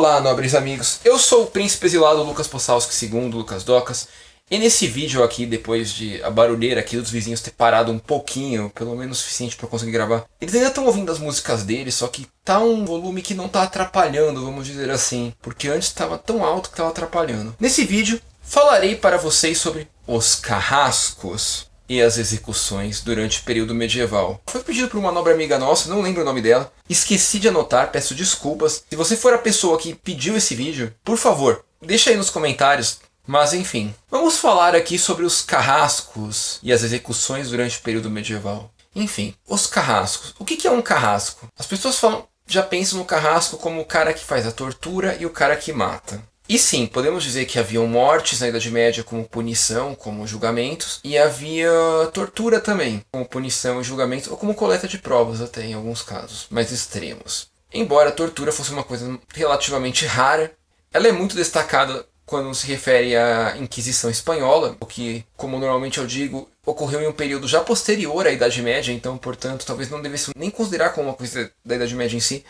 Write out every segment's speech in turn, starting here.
Olá, nobres amigos. Eu sou o príncipe exilado Lucas Possalski II, Lucas Docas. E nesse vídeo aqui, depois de a barulheira aqui dos vizinhos ter parado um pouquinho, pelo menos o suficiente para eu conseguir gravar, eles ainda estão ouvindo as músicas deles, só que tá um volume que não tá atrapalhando, vamos dizer assim, porque antes estava tão alto que estava atrapalhando. Nesse vídeo, falarei para vocês sobre os carrascos e as execuções durante o período medieval. Foi pedido por uma nobre amiga nossa, não lembro o nome dela, esqueci de anotar, peço desculpas. Se você for a pessoa que pediu esse vídeo, por favor, deixa aí nos comentários. Mas enfim, vamos falar aqui sobre os carrascos e as execuções durante o período medieval. Enfim, os carrascos. O que é um carrasco? As pessoas já pensam no carrasco como o cara que faz a tortura e o cara que mata. E sim, podemos dizer que haviam mortes na Idade Média como punição, como julgamentos, e havia tortura também, como punição e julgamento, ou como coleta de provas até em alguns casos, mais extremos. Embora a tortura fosse uma coisa relativamente rara, ela é muito destacada quando se refere à Inquisição Espanhola, o que, como normalmente eu digo, ocorreu em um período já posterior à Idade Média, então, portanto, talvez não devesse nem considerar como uma coisa da Idade Média em si,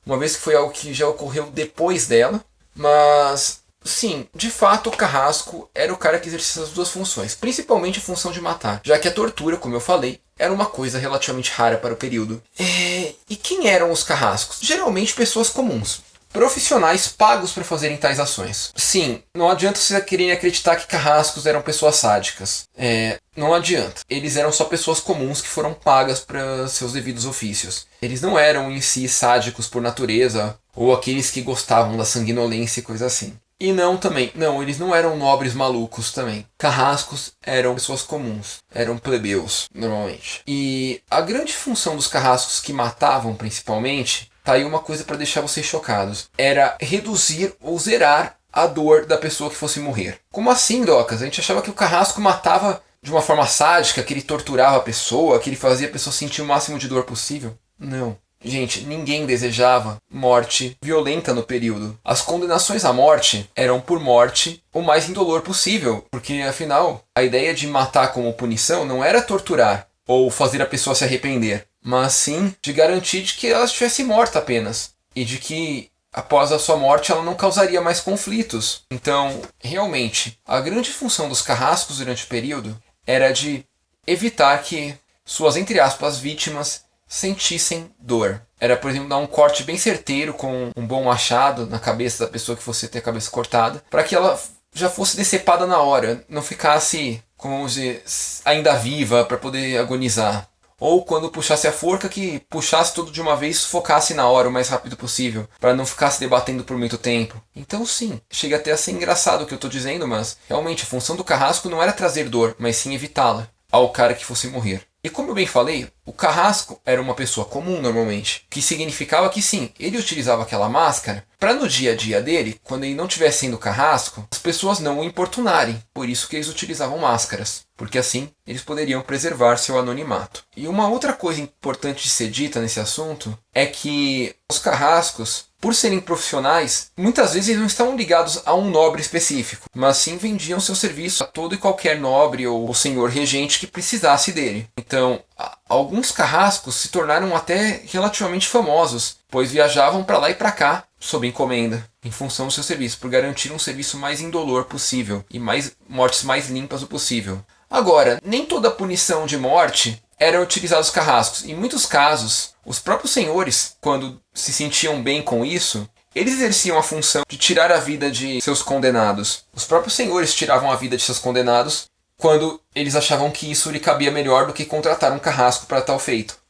uma vez que foi algo que já ocorreu depois dela. Mas, sim, de fato o carrasco era o cara que exercia as duas funções, principalmente a função de matar, já que a tortura, como eu falei, era uma coisa relativamente rara para o período. E quem eram os carrascos? Geralmente pessoas comuns, profissionais pagos para fazerem tais ações. Sim, não adianta vocês quererem acreditar que carrascos eram pessoas sádicas. Não adianta. Eles eram só pessoas comuns que foram pagas para seus devidos ofícios. Eles não eram em si sádicos por natureza, ou aqueles que gostavam da sanguinolência e coisa assim. E eles não eram nobres malucos também. Carrascos eram pessoas comuns, eram plebeus, normalmente. E a grande função dos carrascos que matavam principalmente, tá aí uma coisa para deixar vocês chocados, era reduzir ou zerar a dor da pessoa que fosse morrer. Como assim, Docas? A gente achava que o carrasco matava de uma forma sádica, que ele torturava a pessoa, que ele fazia a pessoa sentir o máximo de dor possível. Não. Gente, ninguém desejava morte violenta no período. As condenações à morte eram por morte o mais indolor possível, porque afinal, a ideia de matar como punição não era torturar ou fazer a pessoa se arrepender, mas sim de garantir de que ela estivesse morta apenas, e de que após a sua morte ela não causaria mais conflitos. Então, realmente, a grande função dos carrascos durante o período era de evitar que suas, entre aspas, vítimas sentissem dor. Era, por exemplo, dar um corte bem certeiro com um bom machado na cabeça da pessoa que fosse ter a cabeça cortada, para que ela já fosse decepada na hora, não ficasse, como vamos dizer, ainda viva para poder agonizar. Ou quando puxasse a forca, que puxasse tudo de uma vez e sufocasse na hora o mais rápido possível, para não ficar se debatendo por muito tempo. Então sim, chega até a ser engraçado o que eu estou dizendo, mas realmente a função do carrasco não era trazer dor, mas sim evitá-la ao cara que fosse morrer. E como eu bem falei, o carrasco era uma pessoa comum normalmente, que significava que sim, ele utilizava aquela máscara para no dia a dia dele, quando ele não estivesse sendo carrasco, as pessoas não o importunarem. Por isso que eles utilizavam máscaras, porque assim eles poderiam preservar seu anonimato. E uma outra coisa importante de ser dita nesse assunto é que os carrascos, por serem profissionais, muitas vezes eles não estavam ligados a um nobre específico, mas sim vendiam seu serviço a todo e qualquer nobre ou senhor regente que precisasse dele. Então, alguns carrascos se tornaram até relativamente famosos, pois viajavam para lá e para cá sob encomenda, em função do seu serviço, por garantir um serviço mais indolor possível e mortes mais limpas o possível. Agora, nem toda punição de morte era utilizada os carrascos. Em muitos casos, os próprios senhores, quando se sentiam bem com isso, eles exerciam a função de tirar a vida de seus condenados. Os próprios senhores tiravam a vida de seus condenados quando eles achavam que isso lhe cabia melhor do que contratar um carrasco para tal feito.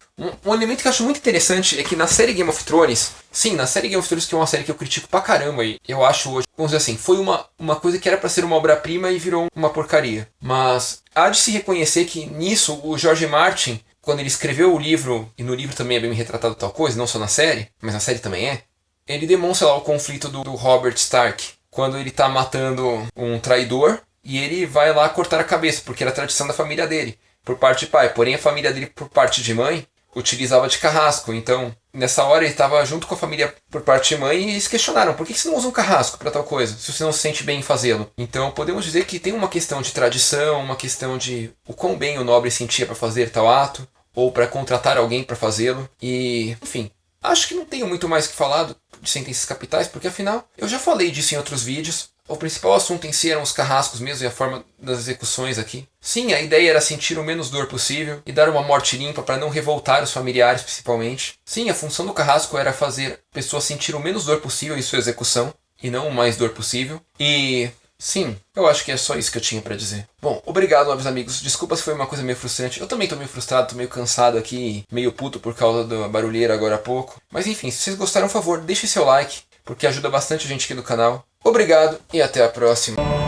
Um elemento que eu acho muito interessante é que na série Game of Thrones, sim, na série Game of Thrones, que é uma série que eu critico pra caramba, e eu acho hoje, vamos dizer assim, foi uma coisa que era pra ser uma obra-prima e virou uma porcaria. Mas há de se reconhecer que nisso o George Martin, quando ele escreveu o livro, e no livro também é bem retratado tal coisa, não só na série, mas na série também ele demonstra lá o conflito do Robert Stark, quando ele tá matando um traidor, e ele vai lá cortar a cabeça, porque era a tradição da família dele, por parte de pai. Porém, a família dele, por parte de mãe, utilizava de carrasco. Então, nessa hora, ele estava junto com a família por parte de mãe e eles questionaram: por que você não usa um carrasco para tal coisa, se você não se sente bem em fazê-lo? Então, podemos dizer que tem uma questão de tradição, uma questão de o quão bem o nobre sentia para fazer tal ato, ou para contratar alguém para fazê-lo. E, enfim, acho que não tenho muito mais o que falar de sentenças capitais, porque afinal eu já falei disso em outros vídeos. O principal assunto em si eram os carrascos mesmo e a forma das execuções aqui. Sim, a ideia era sentir o menos dor possível e dar uma morte limpa para não revoltar os familiares principalmente. Sim, a função do carrasco era fazer a pessoa sentir o menos dor possível em sua execução e não o mais dor possível. E sim, eu acho que é só isso que eu tinha pra dizer. Bom, obrigado, novos amigos. Desculpa se foi uma coisa meio frustrante. Eu também tô meio frustrado, tô meio cansado aqui, meio puto por causa da barulheira agora há pouco. Mas enfim, se vocês gostaram, por favor, deixe seu like, porque ajuda bastante a gente aqui do canal. Obrigado e até a próxima.